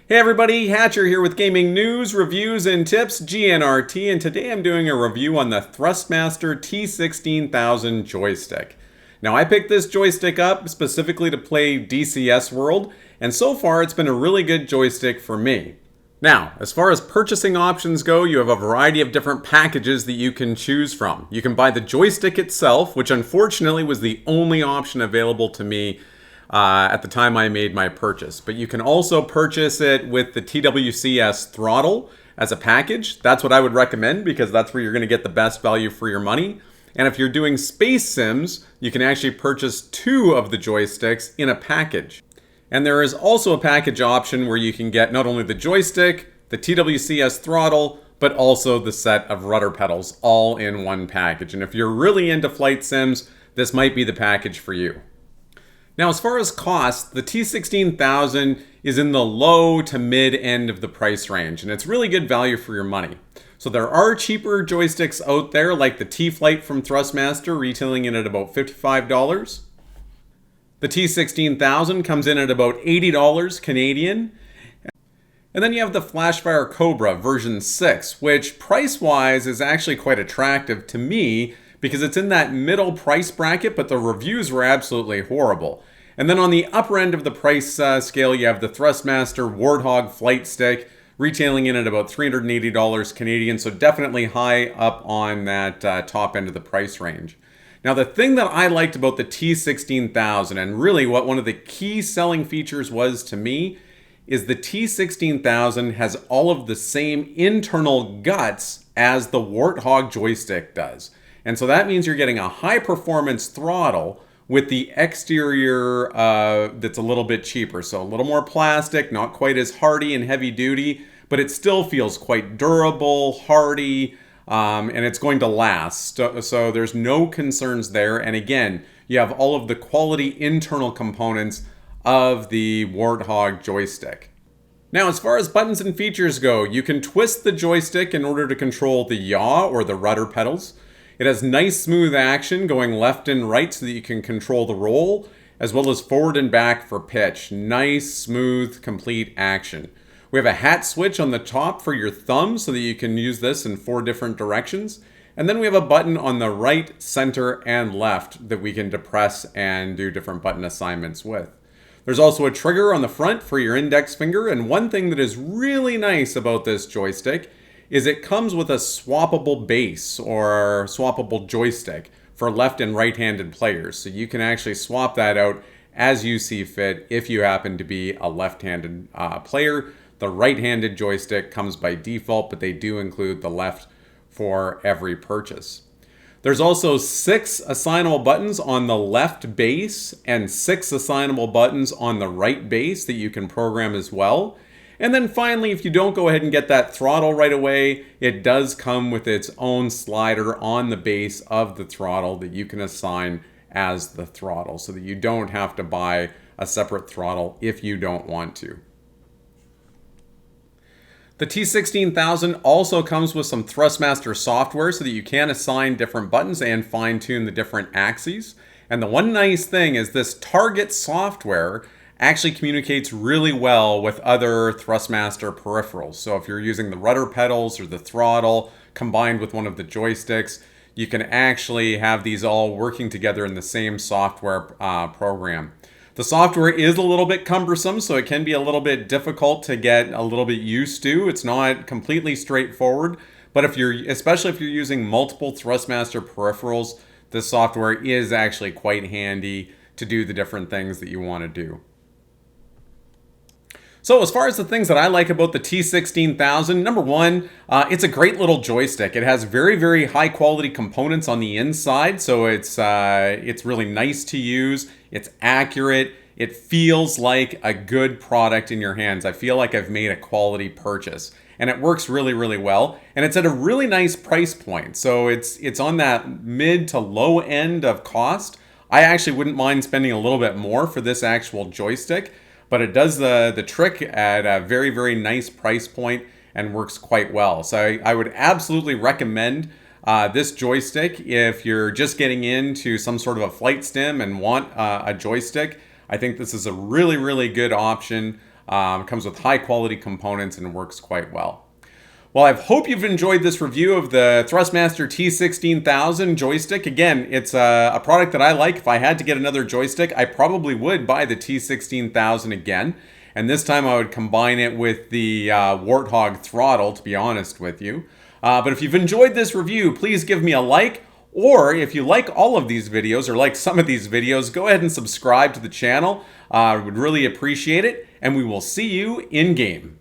Hey everybody, Hatcher here with gaming news, reviews, and tips, G.N.R.T, and today I'm doing a review on the Thrustmaster T16000 joystick. Now I picked this joystick up specifically to play DCS World, and so far it's been a really good joystick for me. Now, as far as purchasing options go, you have a variety of different packages that you can choose from. You can buy the joystick itself, which unfortunately was the only option available to me at the time I made my purchase. But you can also purchase it with the TWCS throttle as a package. That's what I would recommend because that's where you're going to get the best value for your money. And if you're doing space sims, you can actually purchase 2 of the joysticks in a package. And there is also a package option where you can get not only the joystick, the TWCS throttle, but also the set of rudder pedals all in one package. And if you're really into flight sims, this might be the package for you. Now, as far as cost, the T16000 is in the low to mid end of the price range, and it's really good value for your money. So there are cheaper joysticks out there, like the T-Flight from Thrustmaster, retailing in at about $55. The T16000 comes in at about $80 Canadian. And then you have the Flashfire Cobra version 6, which price-wise is actually quite attractive to me, because it's in that middle price bracket, but the reviews were absolutely horrible. And then on the upper end of the price scale, you have the Thrustmaster Warthog Flight Stick, retailing in at about $380 Canadian, so definitely high up on that top end of the price range. Now, the thing that I liked about the T16000, and really what one of the key selling features was to me, is the T16000 has all of the same internal guts as the Warthog joystick does. And so that means you're getting a high performance throttle with the exterior that's a little bit cheaper. So a little more plastic, not quite as hardy and heavy duty, but it still feels quite durable, hardy, and it's going to last. So there's no concerns there. And again, you have all of the quality internal components of the Warthog joystick. Now, as far as buttons and features go, you can twist the joystick in order to control the yaw or the rudder pedals. It has nice smooth action going left and right so that you can control the roll, as well as forward and back for pitch. Nice, smooth, complete action. We have a hat switch on the top for your thumb so that you can use this in 4 different directions. And then we have a button on the right, center, and left that we can depress and do different button assignments with. There's also a trigger on the front for your index finger, and one thing that is really nice about this joystick is it comes with a swappable base or swappable joystick for left and right-handed players. So you can actually swap that out as you see fit if you happen to be a left-handed player. The right-handed joystick comes by default, but they do include the left for every purchase. There's also 6 assignable buttons on the left base and 6 assignable buttons on the right base that you can program as well. And then finally, if you don't go ahead and get that throttle right away, it does come with its own slider on the base of the throttle that you can assign as the throttle so that you don't have to buy a separate throttle if you don't want to. The T16000 also comes with some Thrustmaster software so that you can assign different buttons and fine-tune the different axes. And the one nice thing is this target software actually communicates really well with other Thrustmaster peripherals. So if you're using the rudder pedals or the throttle combined with one of the joysticks, you can actually have these all working together in the same software program. The software is a little bit cumbersome, so it can be a little bit difficult to get a little bit used to. It's not completely straightforward, but especially if you're using multiple Thrustmaster peripherals, this software is actually quite handy to do the different things that you want to do. So as far as the things that I like about the T16000, number one, it's a great little joystick. It has very, very high quality components on the inside, so it's really nice to use. It's accurate. It feels like a good product in your hands. I feel like I've made a quality purchase, and it works really, really well. And it's at a really nice price point, so it's on that mid to low end of cost. I actually wouldn't mind spending a little bit more for this actual joystick, but it does the trick at a very, very nice price point and works quite well. So I would absolutely recommend this joystick if you're just getting into some sort of a flight sim and want a joystick. I think this is a really, really good option Comes with high quality components and works quite well. Well, I hope you've enjoyed this review of the Thrustmaster T16000 joystick. Again, it's a product that I like. If I had to get another joystick, I probably would buy the T16000 again. And this time I would combine it with the Warthog throttle, to be honest with you. But if you've enjoyed this review, please give me a like. Or if you like all of these videos, or like some of these videos, go ahead and subscribe to the channel. I would really appreciate it. And we will see you in game.